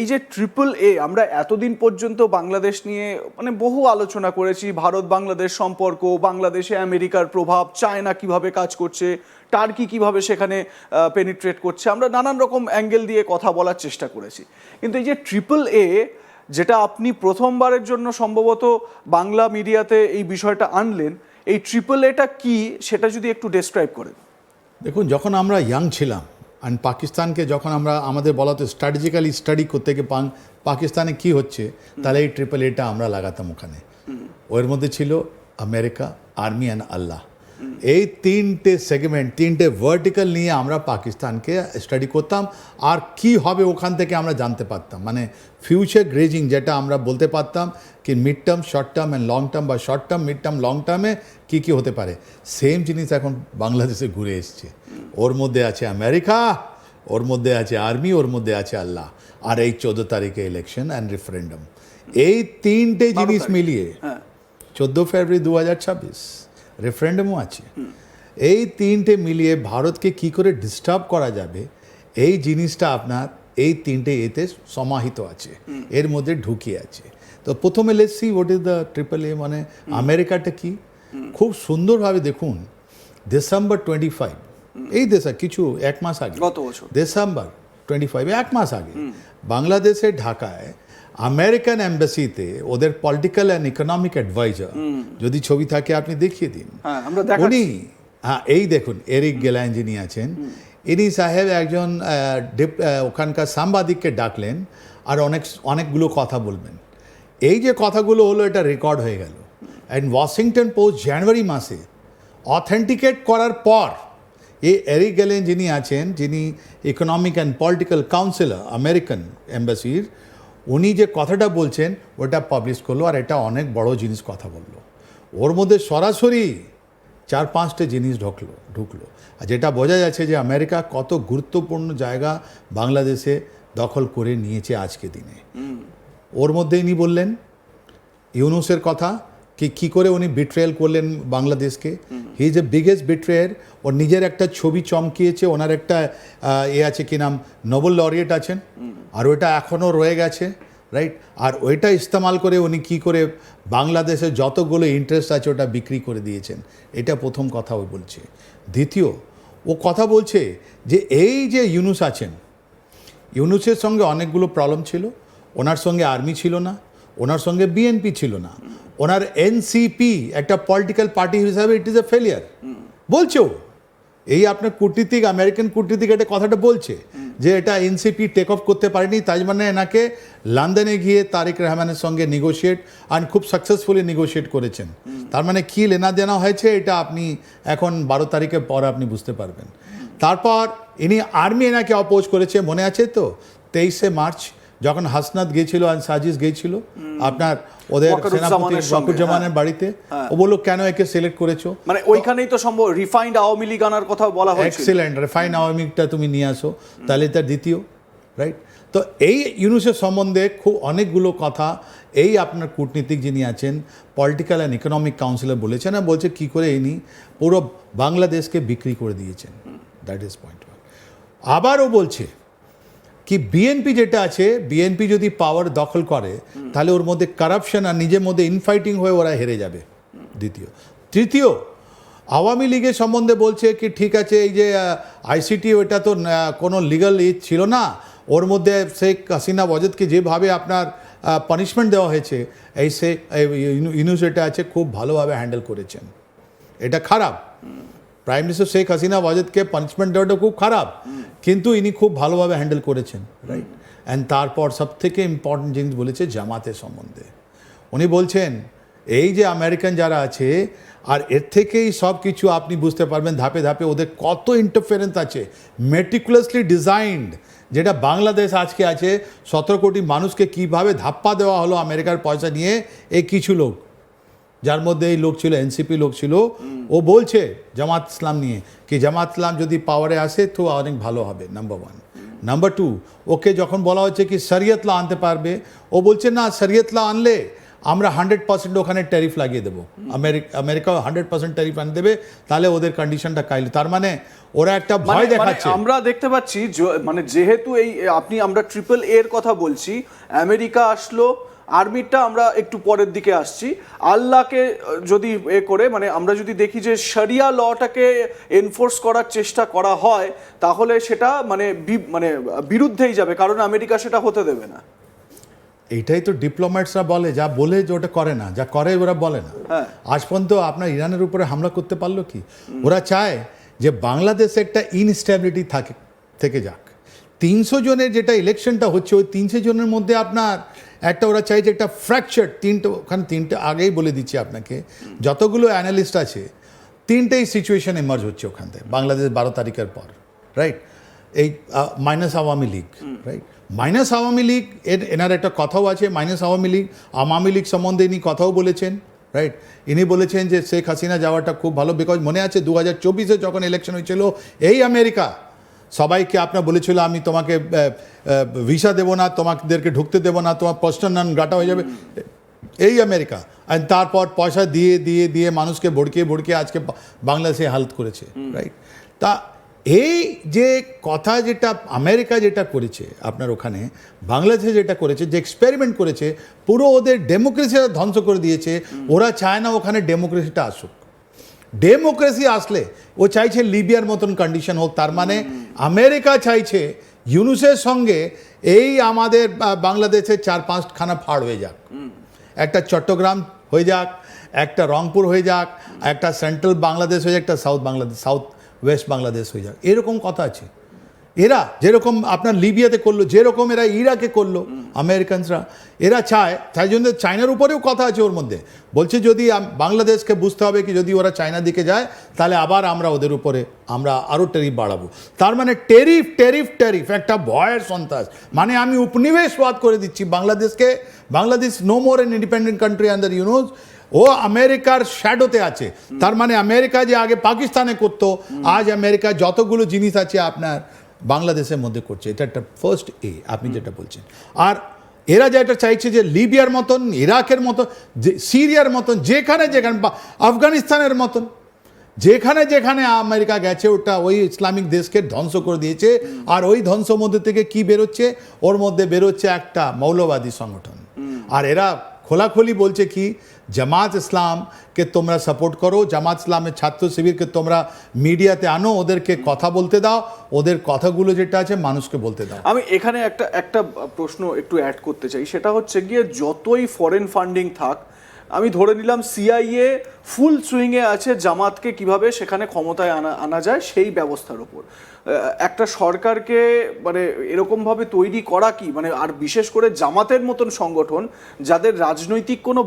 এই যে triple A, আমরা এতদিন পর্যন্ত বাংলাদেশ নিয়ে মানে বহু আলোচনা করেছি, ভারত বাংলাদেশ সম্পর্ক, বাংলাদেশে আমেরিকার প্রভাব, চায়না কিভাবে কাজ করছে, টার্কি কিভাবে সেখানে পেনিট্রেট করছে, আমরা নানান রকম অ্যাঙ্গেল দিয়ে কথা বলার চেষ্টা করেছি। কিন্তু এই যে ট্রিপল এ, যেটা আপনি প্রথমবারের জন্য সম্ভবত বাংলা মিডিয়াতে এই বিষয়টা আনলেন, এই ট্রিপল এটা কি সেটা যদি একটু ডেসক্রাইব করেন। দেখুন, যখন আমরা ইয়াং ছিলাম অ্যান্ড পাকিস্তানকে যখন আমরা আমাদের বলা হতো স্ট্র্যাটেজিক্যালি স্টাডি করতে গিয়ে পাকিস্তানে কি হচ্ছে, তাহলে এই ট্রিপল এটা আমরা লাগাতাম ওখানে। ওর মধ্যে ছিল আমেরিকা, আর্মি অ্যান্ড আল্লাহ। এই তিনটে সেগমেন্ট, তিনটে ভার্টিক্যাল নিয়ে আমরা পাকিস্তানকে স্টাডি করতাম। আর কি হবে ওখান থেকে আমরা জানতে পারতাম, মানে ফিউচার গ্রেজিং যেটা আমরা বলতে পারতাম কি mid term, short term and long term, বা short term, mid term, long টার্মে কী কী হতে পারে। সেম জিনিস এখন বাংলাদেশে ঘুরে এসছে। ওর মধ্যে আছে আমেরিকা, ওর মধ্যে আছে আর্মি, ওর মধ্যে আছে আল্লাহ, আর এই 14 তারিখে ইলেকশন অ্যান্ড রেফারেন্ডাম। এই তিনটে জিনিস মিলিয়ে 14 ফেব্রুয়ারি 2026 রেফারেন্ডামও আছে। এই তিনটে মিলিয়ে ভারতকে কি করে ডিস্টার্ব করা যাবে, এই জিনিসটা আপনার এই তিনটে এতে সমাহিত আছে, এর মধ্যে ঢুকিয়ে আছে। তো প্রথমে let's see what is the triple A, মানে আমেরিকাটা কি। খুব সুন্দরভাবে দেখুন, ডিসেম্বর 25, এই দেশে কিছু এক মাস আগে, গত বছর ডিসেম্বর 25, এক মাস আগে বাংলাদেশের ঢাকায় আমেরিকান এম্বাসিতে ওদের পলিটিক্যাল অ্যান্ড ইকোনমিক অ্যাডভাইজার, যদি ছবি থাকে আপনি দেখিয়ে দিন, উনি, হ্যাঁ এই দেখুন এরিক গেলান যিনি আছেন, ইনি সাহেব একজন ওখানকার সাংবাদিককে ডাকলেন আর অনেকগুলো কথা বলবেন। এই যে কথাগুলো হলো এটা রেকর্ড হয়ে গেল। অ্যান্ড ওয়াশিংটন পোস্ট জানুয়ারি মাসে অথেন্টিকেট করার পর এই এরিক গেলেন যিনি আছেন, যিনি economic and political counsellor American এম্বাসির, উনি যে কথাটা বলছেন ওটা পাবলিশ করলো। আর এটা অনেক বড় জিনিস কথা বললো। ওর মধ্যে সরাসরি 4-5টে জিনিস ঢুকলো। আর যেটা বোঝা যাচ্ছে যে আমেরিকা কত গুরুত্বপূর্ণ জায়গা বাংলাদেশে দখল করে নিয়েছে আজকে দিনে। ওর মধ্যে ইনি বললেন ইউনুসের কথা, কি করে উনি বিট্রেয়াল করলেন বাংলাদেশকে। He is a biggest বিট্রেয়ার। ওর নিজের একটা ছবি চমকিয়েছে, ওনার একটা আছে কি নাম, নোবেল লরিয়েট আছেন, আর ওইটা এখনও রয়ে গেছে, রাইট। আর ওইটা ইস্তেমাল করে উনি কি করে বাংলাদেশের যতগুলো ইন্টারেস্ট আছে ওটা বিক্রি করে দিয়েছেন। এটা প্রথম কথা ও বলছে। দ্বিতীয়, ও কথা বলছে যে এই যে ইউনুস আছেন, ইউনুসের সঙ্গে অনেকগুলো প্রবলেম ছিল। ওনার সঙ্গে আর্মি ছিল না, ওনার সঙ্গে বিএনপি ছিল না, ওনার এনসিপি একটা পলিটিক্যাল পার্টি হিসাবে ইট ইজ এ ফেলিয়ার বলছেও। এই আপনার কূটনীতিক, আমেরিকান কূটনীতিক এটা কথাটা বলছে যে এটা এনসিপি টেক অফ করতে পারেনি, তাই মানে এনাকে লন্ডনে গিয়ে তারেক রহমানের সঙ্গে নেগোশিয়েট আর খুব সাকসেসফুলি নেগোশিয়েট করেছেন। তার মানে কী লেনা দেনা হয়েছে এটা আপনি এখন 12 তারিখের পর আপনি বুঝতে পারবেন। তারপর ইনি আর্মি এনাকে অপোজ করেছে, মনে আছে তো 23শে মার্চ যখন হাসনাত গিয়েছিল আর সাজিস গিয়েছিল আপনার ওদের সেনাপতি ওয়াকুরুজ্জামানের বাড়িতে, ও বললো কেন একে সিলেক্ট করেছো, মানে ওইখানেই তো সম্ভব রিফাইন্ড আওয়ামী লীগ আনার কথা বলা হয়েছিল। এক্সিলেন্ট, রিফাইন্ড আওয়ামী লীগটা তুমি নিয়ে আসো, তাহলে তার দ্বিতীয়, রাইট। তো এই ইউনুসের সম্বন্ধে খুব অনেকগুলো কথা এই আপনার কূটনীতিক যিনি আছেন পলিটিক্যাল অ্যান্ড ইকোনমিক কাউন্সিলর বলেছেন, আর বলছে কী করে ইনি পুরো বাংলাদেশকে বিক্রি করে দিয়েছেন। That is point one. আবারও বলছে কি বিএনপি যেটা আছে, বিএনপি যদি পাওয়ার দখল করে তাহলে ওর মধ্যে কারাপশন আর নিজের মধ্যে ইনফাইটিং হয়ে ওরা হেরে যাবে, দ্বিতীয়। তৃতীয়, আওয়ামী লীগের সম্বন্ধে বলছে কি ঠিক আছে এই যে আইসিটি ওটা তো কোনো লিগাল ছিল না, ওর মধ্যে শেখ হাসিনা ওয়াজেদকে যেভাবে আপনার পানিশমেন্ট দেওয়া হয়েছে, এই শেখ ইউনুস এটা আছে খুব ভালোভাবে হ্যান্ডেল করেছেন। এটা খারাপ, প্রাইম মিনিস্টার শেখ হাসিনা ওয়াজেদকে পানিশমেন্ট দেওয়াটা খুব খারাপ, কিন্তু ইনি খুব ভালোভাবে হ্যান্ডেল করেছেন, রাইট। অ্যান্ড তারপর সবথেকে ইম্পর্টেন্ট জিনিস বলেছে জামাতের সম্বন্ধে। উনি বলছেন এই যে আমেরিকান যারা আছে, আর এর থেকেই সব কিছু আপনি বুঝতে পারবেন ধাপে ধাপে ওদের কত ইন্টারফারেন্স আছে, মেটিকুলাসলি ডিজাইনড, যেটা বাংলাদেশ আজকে আছে 17 কোটি মানুষকে কিভাবে ধাপ্পা দেওয়া হলো আমেরিকার পয়সা নিয়ে এই কিছু লোক, যার মধ্যে এই লোক ছিল এনসিপি লোক ছিল। ও বলছে জামাত ইসলাম নিয়ে কি জামাত ইসলাম যদি পাওয়ারে আসে তো অনেক ভালো হবে, নাম্বার 1। নাম্বার 2, ওকে যখন বলা হচ্ছে কি শরিয়ত ল আনতে পারবে, ও বলছে না শরিয়ত ল আনলে আমরা 100% ওখানে ট্যারিফ লাগিয়ে দেবো, আমেরিকা 100% ট্যারিফ আনি দেবে, তাহলে ওদের কন্ডিশনটা কাইল। তার মানে ওরা একটা ভয় দেখাচ্ছে। আমরা দেখতে পাচ্ছি মানে যেহেতু আমরা ট্রিপল এর কথা বলছি, আমেরিকা আসলো, আর্মিটা আমরা একটু পরের দিকে আসছি, আল্লাহকে যদি করে মানে আমরা যদি দেখি যে শরিয়া লটাকে এনফোর্স করার চেষ্টা করা হয়, তাহলে সেটা মানে বিরুদ্ধেই যাবে, কারণ আমেরিকা সেটা হতে দেবে না। এইটাই তো ডিপ্লোম্যাটসরা বলে, যা বলে যে ওটা করে না, যা করে ওরা বলে না। আজ পর্যন্ত আপনার ইরানের উপরে হামলা করতে পারলো কি? ওরা চায় যে বাংলাদেশে একটা ইনস্টেবিলিটি থেকে যাক। 300 জনের যেটা ইলেকশনটা হচ্ছে, ওই 300 জনের মধ্যে আপনার একটা ওরা চাই যে একটা ফ্র্যাকচার, তিনটে আগেই বলে দিচ্ছি আপনাকে, যতগুলো অ্যানালিস্ট আছে তিনটেই সিচুয়েশন এমার্জ হচ্ছে ওখান থেকে বাংলাদেশ 12 তারিখের পর, রাইট? এই minus Awami League, right? Minus Awami League এনার একটা কথাও আছে, মাইনাস আওয়ামী লীগ সম্বন্ধে ইনি কথাও বলেছেন, রাইট? ইনি বলেছেন যে শেখ হাসিনা যাওয়াটা খুব ভালো, বিকজ মনে আছে 2024-এ যখন ইলেকশন হয়েছিল, এই আমেরিকা সবাইকে আপনার বলেছিল আমি তোমাকে ভিসা দেবো না, তোমাদেরকে ঢুকতে দেবো না, তোমার পার্সোনাল নন গ্রাটা হয়ে যাবে, এই আমেরিকা। আর তারপর পয়সা দিয়ে দিয়ে দিয়ে মানুষকে ভড়কিয়ে আজকে বাংলাদেশে হালত করেছে, রাইট? তা এই যে কথা যেটা আমেরিকা যেটা করেছে আপনার ওখানে, বাংলাদেশে যেটা করেছে, যে এক্সপেরিমেন্ট করেছে, পুরো ওদের ডেমোক্রেসিটা ধ্বংস করে দিয়েছে। ওরা চায় না ওখানে ডেমোক্রেসিটা আসুক। ডেমোক্রেসি আসলে ও চাইছে লিবিয়ার মতন কন্ডিশন হোক। তার মানে আমেরিকা চাইছে ইউনুসের সঙ্গে এই আমাদের বাংলাদেশের 4-5খানা ফাড় হয়ে যাক, একটা চট্টগ্রাম হয়ে যাক, একটা রংপুর হয়ে যাক, একটা সেন্ট্রাল বাংলাদেশ হয়ে যাক, একটা সাউথ ওয়েস্ট বাংলাদেশ হয়ে যাক, এরকম কথা আছে। এরা যেরকম আপনার লিবিয়াতে করলো, যেরকম এরা ইরাকে করলো আমেরিকানসরা, এরা চায়, তাই জন্য চায়নার উপরেও কথা আছে ওর মধ্যে। বলছে যদি বাংলাদেশকে বুঝতে হবে কি যদি ওরা চায়নার দিকে যায়, তাহলে আবার আমরা ওদের উপরে আমরা আরও ট্যারিফ বাড়াবো। তার মানে ট্যারিফ একটা ভয়ের সন্ত্রাস। মানে আমি উপনিবেশবাদ করে দিচ্ছি বাংলাদেশকে। Bangladesh no more an independent country under Yunus. ও আমেরিকার শ্যাডোতে আছে। তার মানে আমেরিকা যে আগে পাকিস্তানে করতো, আজ আমেরিকা যতগুলো জিনিস আছে আপনার বাংলাদেশের মধ্যে করছে। এটা একটা ফার্স্ট আপনি যেটা বলছেন। আর এরা যেটা চাইছে যে লিবিয়ার মতন, ইরাকের মতন, সিরিয়ার মতন, যেখানে আফগানিস্তানের মতন, যেখানে আমেরিকা গেছে, ওটা ওই ইসলামিক দেশকে ধ্বংস করে দিয়েছে। আর ওই ধ্বংস মধ্যে থেকে কি বেরোচ্ছে? ওর মধ্যে বেরোচ্ছে একটা মৌলবাদী সংগঠন। আর এরা খোলাখুলি বলছে কি জামাত ইসলামকে তোমরা সাপোর্ট করো, জামাত ইসলামের ছাত্র শিবিরকে তোমরা মিডিয়াতে আনো, ওদেরকে কথা বলতে দাও, ওদের কথাগুলো যেটা আছে মানুষকে বলতে দাও। আমি এখানে একটা প্রশ্ন একটু অ্যাড করতে চাই, সেটা হচ্ছে গিয়ে যতই ফরেন ফান্ডিং থাক, আমি ধরে নিলাম সিআইএ ফুল সুইংয়ে আছে জামাতকে কিভাবে সেখানে ক্ষমতায় আনা যায় সেই ব্যবস্থার উপর। একটা সরকারকে মানে এরকমভাবে তৈরি করা কি মানে, আর বিশেষ করে জামাতের মতন সংগঠন যাদের রাজনৈতিক কোনো